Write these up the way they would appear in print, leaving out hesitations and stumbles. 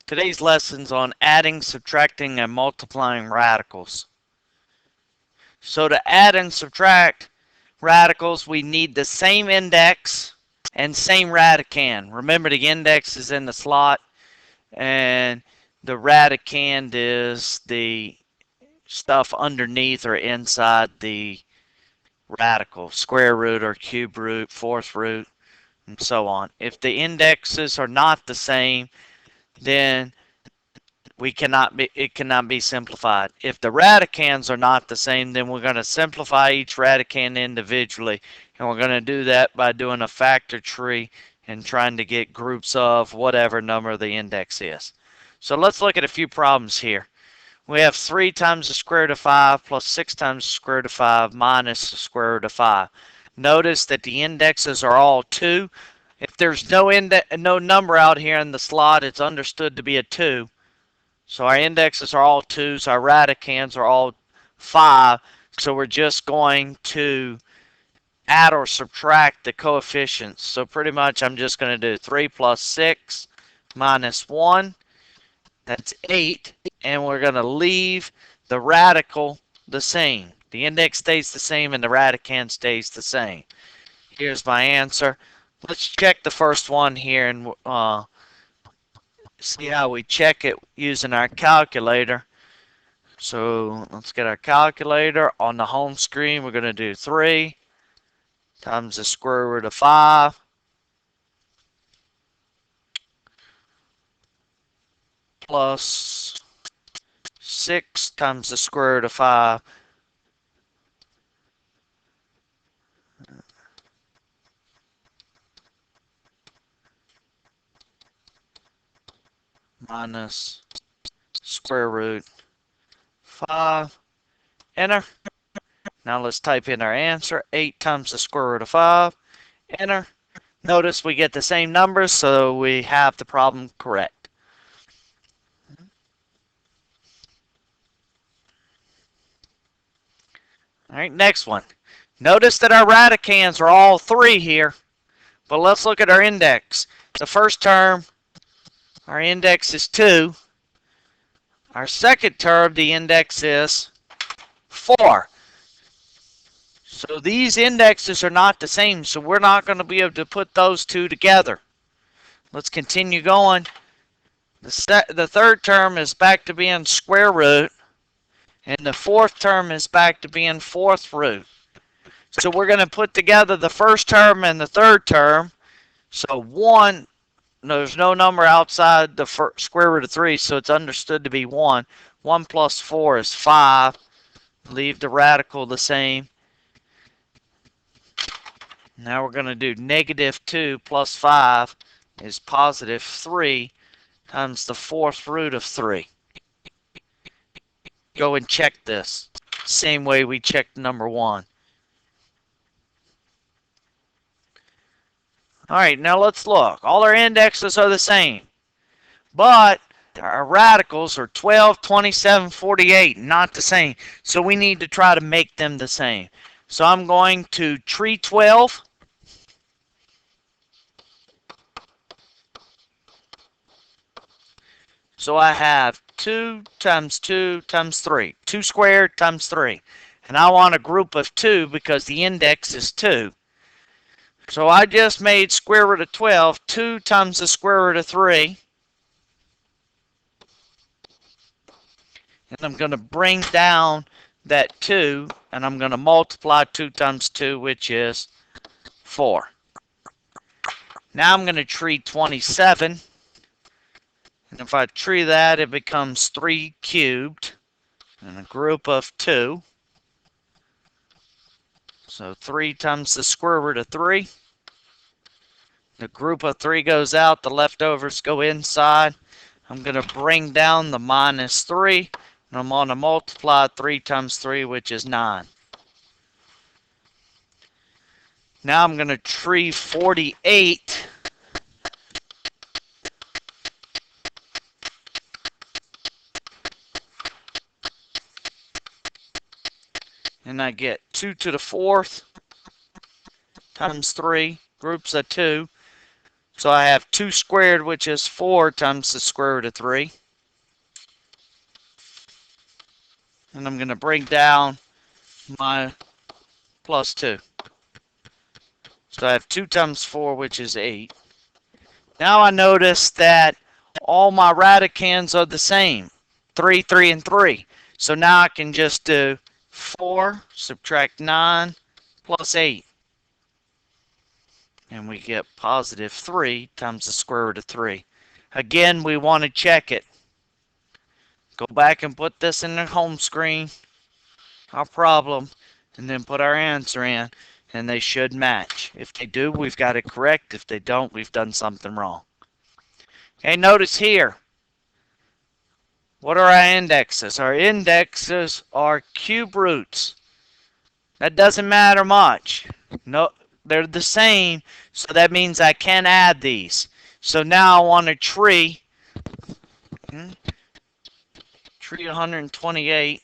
Today's lesson's on adding, subtracting, and multiplying radicals. So to add and subtract radicals, we need the same index and same radicand. Remember, the index is in the slot, and the radicand is the stuff underneath or inside the radical, square root or cube root, fourth root, and so on. If the indexes are not the same, then it cannot be simplified. If the radicands are not the same, then we're going to simplify each radicand individually, and we're going to do that by doing a factor tree and trying to get groups of whatever number the index is. So let's look at a few problems here. We have 3 times the square root of 5 plus 6 times the square root of 5 minus the square root of 5. Notice that the indexes are all 2. If there's no number out here in the slot, it's understood to be a 2. So our indexes are all 2s, our radicands are all 5, so we're just going to add or subtract the coefficients. So pretty much I'm just going to do 3 plus 6 minus 1, that's 8, and we're going to leave the radical the same. The index stays the same and the radicand stays the same. Here's my answer. Let's check the first one here and see how we check it using our calculator. So let's get our calculator. On the home screen, we're going to do 3 times the square root of 5 plus 6 times the square root of 5 minus square root 5. Enter. Now let's type in our answer. 8 times the square root of 5. Enter. Notice we get the same numbers, so we have the problem correct. All right, next one. Notice that our radicands are all 3 here, but let's look at our index. The first term, our index is 2. Our second term, the index is 4. So these indexes are not the same, so we're not going to be able to put those two together. Let's continue going. The third term is back to being square root, and the fourth term is back to being fourth root. So we're going to put together the first term and the third term. So 1, there's no number outside the square root of 3, so it's understood to be 1. 1 plus 4 is 5. Leave the radical the same. Now we're going to do negative 2 plus 5 is positive 3 times the fourth root of 3. Go and check this. Same way we checked number 1. Alright, now let's look. All our indexes are the same. But our radicals are 12, 27, 48. Not the same. So we need to try to make them the same. So I'm going to tree 12. So I have 2 times 2 times 3. 2 squared times 3. And I want a group of 2 because the index is 2. So I just made square root of 12. 2 times the square root of 3. And I'm going to bring down that 2. And I'm going to multiply 2 times 2, which is 4. Now I'm going to tree 27. And if I tree that, it becomes 3 cubed and a group of 2. So 3 times the square root of 3. The group of 3 goes out. The leftovers go inside. I'm going to bring down the minus 3. And I'm going to multiply 3 times 3, which is 9. Now I'm going to tree 48. And I get 2 to the 4th times 3, groups of 2. So I have 2 squared, which is 4 times the square root of 3. And I'm going to bring down my plus 2. So I have 2 times 4, which is 8. Now I notice that all my radicands are the same. 3, 3, and 3. So now I can just do 4, subtract 9, plus 8. And we get positive 3 times the square root of 3. Again, we want to check it. Go back and put this in the home screen, our problem, and then put our answer in, and they should match. If they do, we've got it correct. If they don't, we've done something wrong. Okay, notice here. What are our indexes? Our indexes are cube roots. That doesn't matter much. No, they're the same, so that means I can add these. So now I want a tree. Tree 128.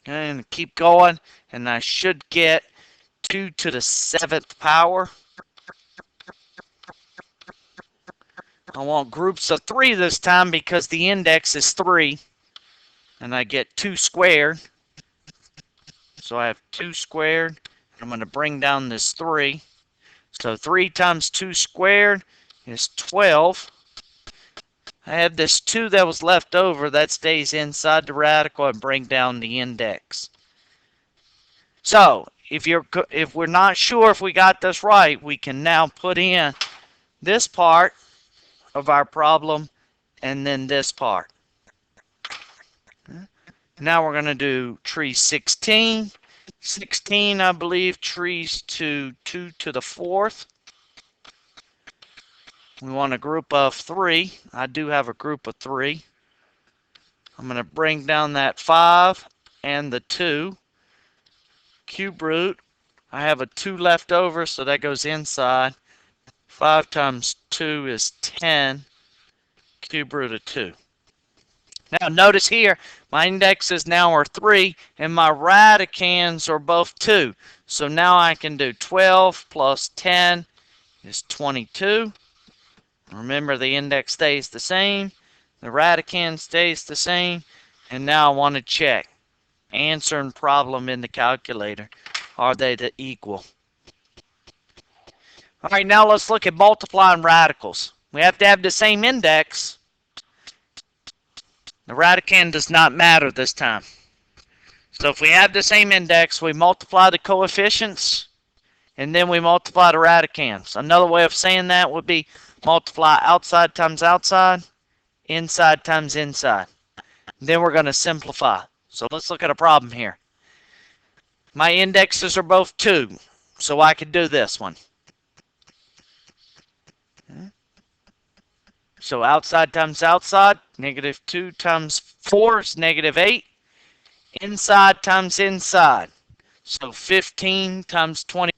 And keep going, and I should get 2 to the 7th power. I want groups of 3 this time because the index is 3. And I get 2 squared. So I have 2 squared. I'm going to bring down this 3. So 3 times 2 squared is 12. I have this 2 that was left over that stays inside the radical and bring down the index. So if we're not sure if we got this right, we can now put in this part of our problem and then this part. Now we're going to do tree 16. 16, I believe, trees to 2 to the 4th. We want a group of 3. I do have a group of 3. I'm going to bring down that 5 and the 2. Cube root. I have a 2 left over, so that goes inside. 5 times 2 is 10. Cube root of 2. Now notice here, my indexes now are 3, and my radicands are both 2. So now I can do 12 plus 10 is 22. Remember, the index stays the same, the radicand stays the same, and now I want to check. Answer and problem in the calculator. Are they equal? All right, now let's look at multiplying radicals. We have to have the same index. The radicand does not matter this time. So if we have the same index, we multiply the coefficients, and then we multiply the radicands. Another way of saying that would be multiply outside times outside, inside times inside. Then we're going to simplify. So let's look at a problem here. My indexes are both 2, so I could do this one. So outside times outside, negative 2 times 4 is negative 8. Inside times inside. So 15 times 20,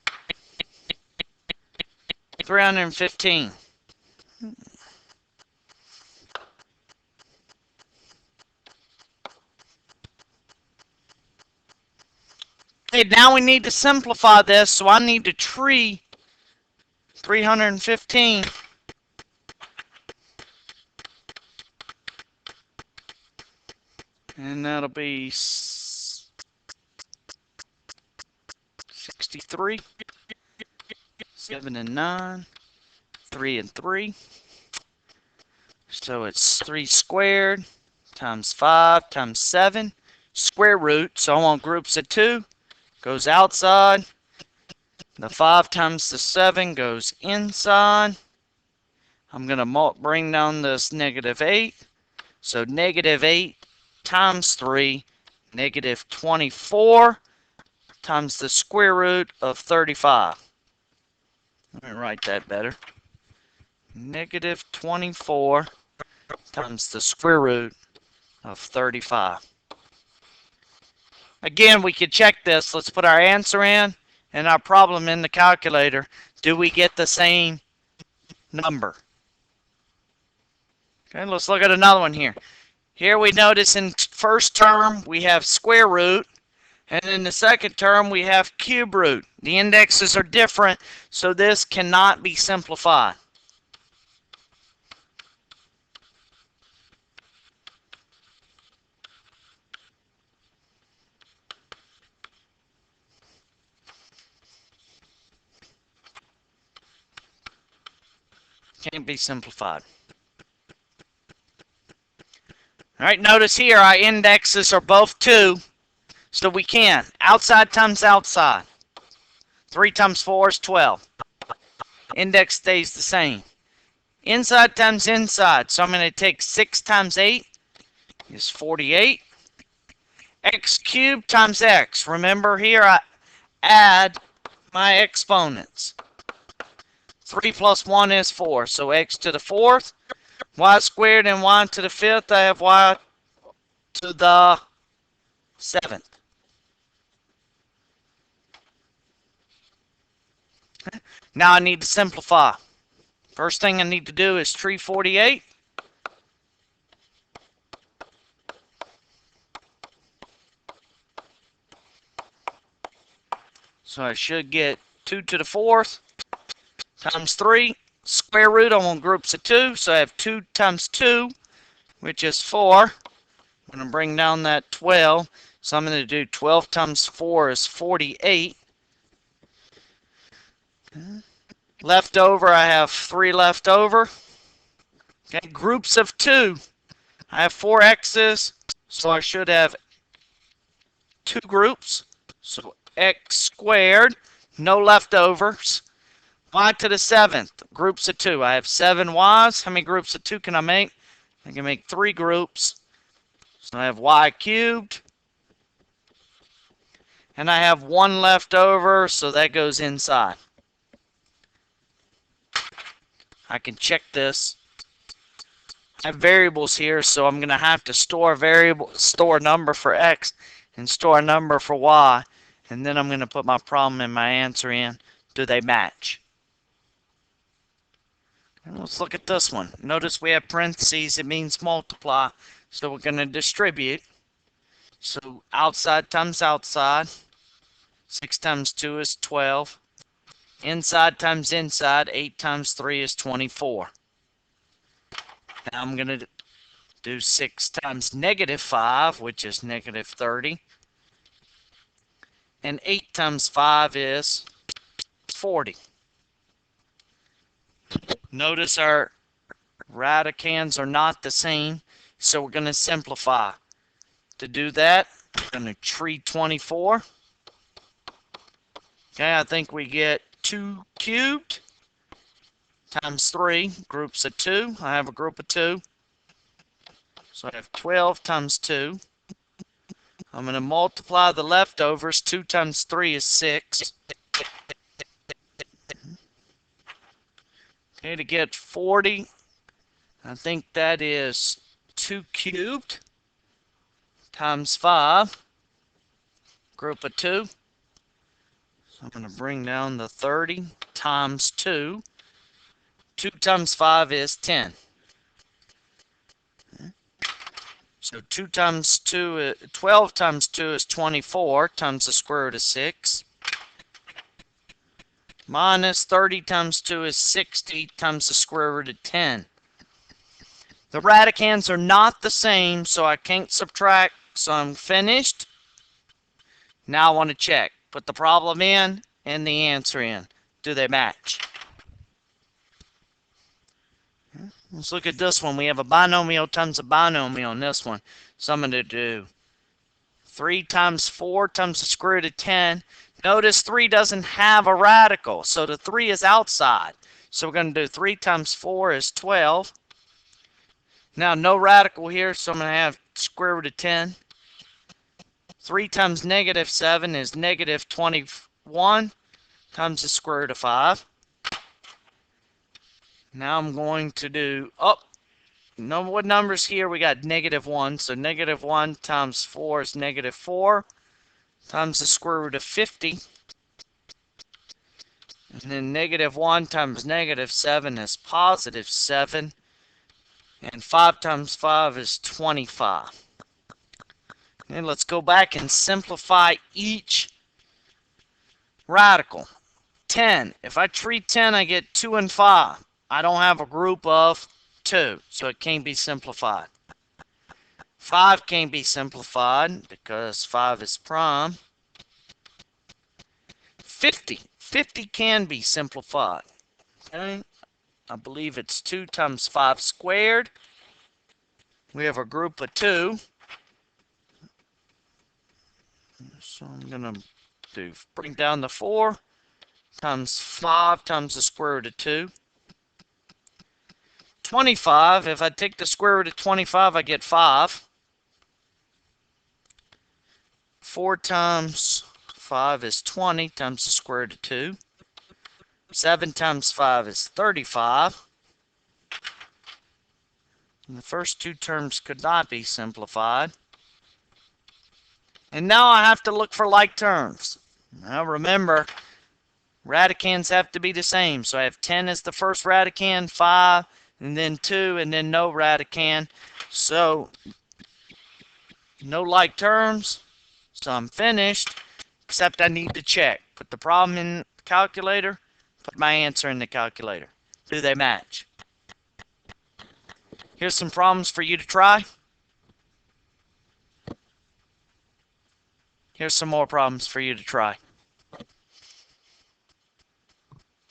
315. Okay, now we need to simplify this, so I need to tree 315. And that'll be 63, 7 and 9, 3 and 3. So it's 3 squared times 5 times 7. Square root, so I want groups of 2. Goes outside. The 5 times the 7 goes inside. I'm going to bring down this negative 8. So negative 8 times 3, negative 24 times the square root of 35. Let me write that better. Negative 24 times the square root of 35. Again, we could check this. Let's put our answer in and our problem in the calculator. Do we get the same number? Okay, let's look at another one here. Here we notice in first term we have square root, And in the second term, we have cube root. The indexes are different, so this cannot be simplified. Can't be simplified. All right, notice here our indexes are both 2, so we can. Outside times outside. 3 times 4 is 12. Index stays the same. Inside times inside, so I'm going to take 6 times 8 is 48. X cubed times x. Remember here I add my exponents. 3 plus 1 is 4, so x to the 4th. Y squared and y to the 5th, I have y to the 7th. Now I need to simplify. First thing I need to do is tree 48. So I should get 2 to the 4th times 3. Square root, I want groups of 2, so I have 2 times 2, which is 4. I'm going to bring down that 12, so I'm going to do 12 times 4 is 48. Left over, I have 3 left over. Okay, groups of 2. I have 4 x's, so I should have 2 groups. So x squared, no leftovers. Y to the 7th, groups of 2. I have 7 y's. How many groups of 2 can I make? I can make 3 groups. So I have y cubed. And I have 1 left over, so that goes inside. I can check this. I have variables here, so I'm going to have to store a number for x and store a number for y. And then I'm going to put my problem and my answer in. Do they match? Let's look at this one. Notice we have parentheses. It means multiply. So we're going to distribute. So outside times outside. 6 times 2 is 12. Inside times inside. 8 times 3 is 24. Now I'm going to do 6 times negative 5, which is negative 30. And 8 times 5 is 40. Notice our radicands are not the same, so we're going to simplify. To do that, we're going to tree 24. Okay, I think we get 2 cubed times 3, groups of 2. I have a group of 2. So I have 12 times 2. I'm going to multiply the leftovers. 2 times 3 is 6. Okay, to get 40, I think that is 2 cubed times 5, group of 2. So I'm going to bring down the 30 times 2. 2 times 5 is 10. So 2 times 2, 12 times 2 is 24 times the square root of 6. Minus 30 times 2 is 60 times the square root of 10. The radicands are not the same, so I can't subtract, so I'm finished. Now I want to check. Put the problem in and the answer in. Do they match? Let's look at this one. We have a binomial times a binomial in this one. So I'm going to do 3 times 4 times the square root of 10. Notice 3 doesn't have a radical, so the 3 is outside. So we're going to do 3 times 4 is 12. Now, no radical here, so I'm going to have square root of 10. 3 times negative 7 is negative 21 times the square root of 5. Now I'm going to do, what numbers here? We got negative 1, so negative 1 times 4 is negative 4. Times the square root of 50. And then negative 1 times negative 7 is positive 7. And 5 times 5 is 25. And let's go back and simplify each radical. 10. If I treat 10, I get 2 and 5. I don't have a group of 2, so it can't be simplified. 5 can't be simplified because 5 is prime. 50. 50 can be simplified. Okay? I believe it's 2 times 5 squared. We have a group of 2. So I'm going to bring down the 4 times 5 times the square root of 2. 25, if I take the square root of 25, I get 5. 4 times 5 is 20 times the square root of 2. 7 times 5 is 35. And the first two terms could not be simplified. And now I have to look for like terms. Now remember, radicands have to be the same. So I have 10 as the first radican, 5, and then 2, and then no radican. So no like terms. So I'm finished, except I need to check. Put the problem in the calculator, put my answer in the calculator. Do they match? Here's some problems for you to try. Here's some more problems for you to try.